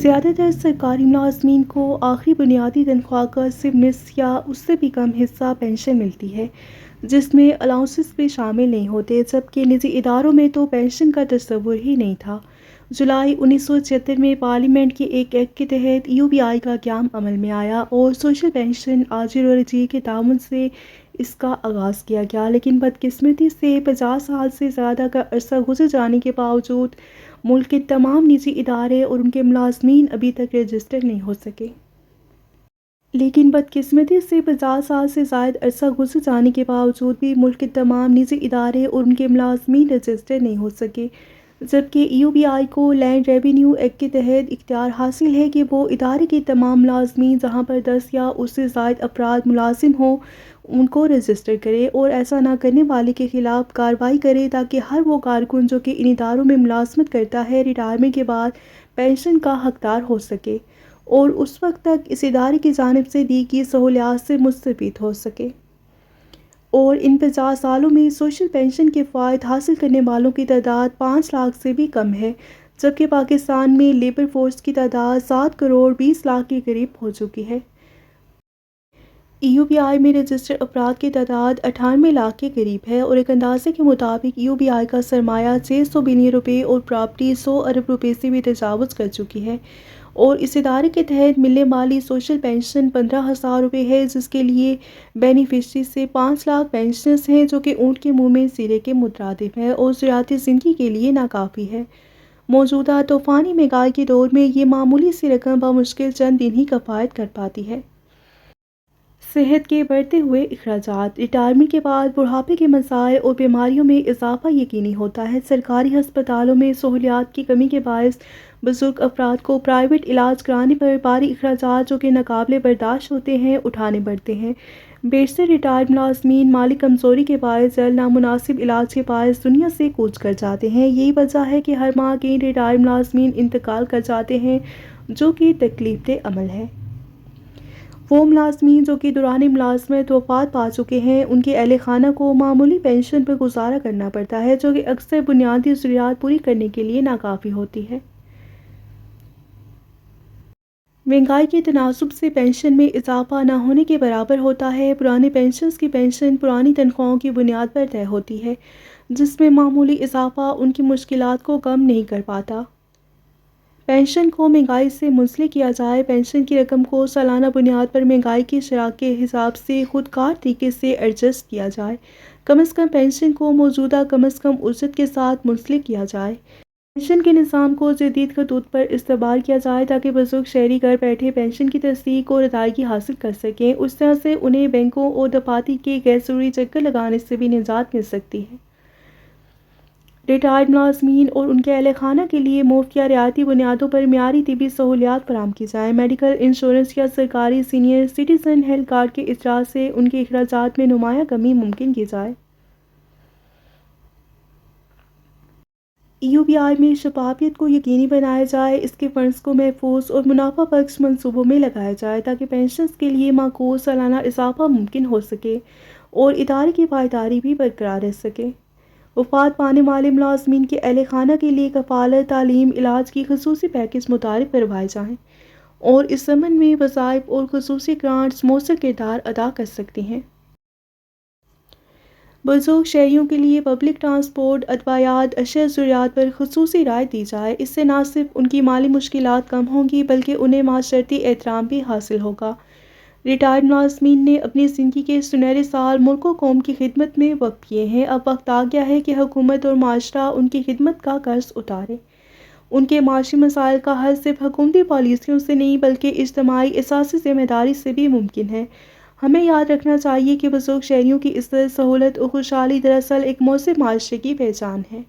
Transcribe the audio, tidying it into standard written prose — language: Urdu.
زیادہ تر سرکاری ملازمین کو آخری بنیادی تنخواہ کا صرف نصف یا اس سے بھی کم حصہ پنشن ملتی ہے، جس میں الاؤنسز بھی شامل نہیں ہوتے، جبکہ نجی اداروں میں تو پنشن کا تصور ہی نہیں تھا۔ جولائی 1976 میں پارلیمنٹ کے ایک ایکٹ کے تحت UBI کا قیام عمل میں آیا اور سوشل پنشن آجر اور اجیر کے تعاون سے اس کا آغاز کیا گیا، لیکن بدقسمتی سے 50 سال سے زیادہ کا عرصہ گزر جانے کے باوجود ملک کے تمام نجی ادارے اور ان کے ملازمین ابھی تک رجسٹر نہیں ہو سکے۔ لیکن بدقسمتی سے 50 سال سے زائد عرصہ گزر جانے کے باوجود بھی ملک کے تمام نجی ادارے اور ان کے ملازمین رجسٹر نہیں ہو سکے، جبکہ UBI کو لینڈ ریونیو ایکٹ کے تحت اختیار حاصل ہے کہ وہ ادارے کے تمام ملازمین جہاں پر 10 یا اس سے زائد افراد ملازم ہوں ان کو رجسٹر کرے اور ایسا نہ کرنے والے کے خلاف کارروائی کرے تاکہ ہر وہ کارکن جو کہ ان اداروں میں ملازمت کرتا ہے ریٹائرمنٹ کے بعد پنشن کا حقدار ہو سکے اور اس وقت تک اس ادارے کی جانب سے دی گئی سہولیات سے مستفید ہو سکے۔ اور ان 50 سالوں میں سوشل پنشن کے فوائد حاصل کرنے والوں کی تعداد 5 لاکھ سے بھی کم ہے، جبکہ پاکستان میں لیبر فورس کی تعداد 7 کروڑ 20 لاکھ کے قریب ہو چکی ہے۔ UBI میں رجسٹر افراد کی تعداد 98 لاکھ کے قریب ہے اور ایک اندازے کے مطابق UBI کا سرمایہ 600 بلین روپے اور پراپرٹی 100 ارب روپے سے بھی تجاوز کر چکی ہے، اور اس ادارے کے تحت ملنے والی سوشل پنشن 15,000 روپے ہے، جس کے لیے بینیفیشری سے 5 لاکھ پنشنرز ہیں جو کہ اونٹ کے منہ میں زیرے کے مترادف ہے اور ضروریات زندگی کے لیے ناکافی ہے۔ موجودہ طوفانی مہنگائی کے دور میں یہ معمولی سی رقم بمشکل چند دن ہی کفایت کر پاتی ہے۔ صحت کے بڑھتے ہوئے اخراجات، ریٹائرمنٹ کے بعد بڑھاپے کے مسائل اور بیماریوں میں اضافہ یقینی ہوتا ہے۔ سرکاری ہسپتالوں میں سہولیات کی کمی کے باعث بزرگ افراد کو پرائیویٹ علاج کرانے پر بھاری اخراجات جو کہ ناقابل برداشت ہوتے ہیں اٹھانے پڑتے ہیں۔ بیشتر ریٹائرڈ ملازمین مالی کمزوری کے باعث یا نامناسب علاج کے باعث دنیا سے کوچ کر جاتے ہیں۔ یہی وجہ ہے کہ ہر ماہ کئی ریٹائرڈ ملازمین انتقال کر جاتے ہیں، جو کہ تکلیف دہ عمل ہے۔ وہ ملازمین جو کہ دوران ملازمت وفات پا چکے ہیں ان کے اہل خانہ کو معمولی پنشن پر گزارا کرنا پڑتا ہے، جو کہ اکثر بنیادی ضروریات پوری کرنے کے لیے ناکافی ہوتی ہے۔ مہنگائی کے تناسب سے پنشن میں اضافہ نہ ہونے کے برابر ہوتا ہے۔ پرانے پنشنرز کی پنشن پرانی تنخواہوں کی بنیاد پر طے ہوتی ہے، جس میں معمولی اضافہ ان کی مشکلات کو کم نہیں کر پاتا۔ پنشن کو مہنگائی سے منسلک کیا جائے۔ پنشن کی رقم کو سالانہ بنیاد پر مہنگائی کی شرح کے حساب سے خود کار طریقے سے ایڈجسٹ کیا جائے۔ کم از کم پنشن کو موجودہ کم از کم اجرت کے ساتھ منسلک کیا جائے۔ پنشن کے نظام کو جدید خطوط پر استوار کیا جائے تاکہ بزرگ شہری گھر بیٹھے پنشن کی تصدیق اور ادائیگی حاصل کر سکیں۔ اس طرح سے انہیں بینکوں اور دفاتر کے غیر ضروری چکر لگانے سے بھی نجات مل سکتی ہے۔ ریٹائرڈ ملازمین اور ان کے اہل خانہ کے لیے مفت یا رعایتی بنیادوں پر معیاری طبی سہولیات فراہم کی جائیں۔ میڈیکل انشورنس یا سرکاری سینئر سٹیزن ہیلتھ کارڈ کے اجراء سے ان کے اخراجات میں نمایاں کمی ممکن کی جائے۔ UBI میں شفافیت کو یقینی بنایا جائے، اس کے فنڈز کو محفوظ اور منافع بخش منصوبوں میں لگایا جائے تاکہ پنشنز کے لیے معقول سالانہ اضافہ ممکن ہو سکے اور ادارے کی پائیداری بھی برقرار رہ سکے۔ وفات پانے والے ملازمین کے اہل خانہ کے لیے کفالت، تعلیم، علاج کی خصوصی پیکیج متعارف کروائے جائیں اور اس ضمن میں وظائف اور خصوصی گرانٹس مؤثر کردار ادا کر سکتی ہیں۔ بزرگ شہریوں کے لیے پبلک ٹرانسپورٹ، ادویات، اشیاء ضروریات پر خصوصی رعایت دی جائے۔ اس سے نہ صرف ان کی مالی مشکلات کم ہوں گی بلکہ انہیں معاشرتی احترام بھی حاصل ہوگا۔ ریٹائرڈ ملازمین نے اپنی زندگی کے سنہرے سال ملک و قوم کی خدمت میں وقف کیے ہیں۔ اب وقت آ گیا ہے کہ حکومت اور معاشرہ ان کی خدمت کا قرض اتارے۔ ان کے معاشی مسائل کا حل صرف حکومتی پالیسیوں سے نہیں بلکہ اجتماعی اساسی ذمہ داری سے بھی ممکن ہے۔ ہمیں یاد رکھنا چاہیے کہ بزرگ شہریوں کی عزت، سہولت اور خوشحالی دراصل ایک مؤثر معاشرے کی پہچان ہے۔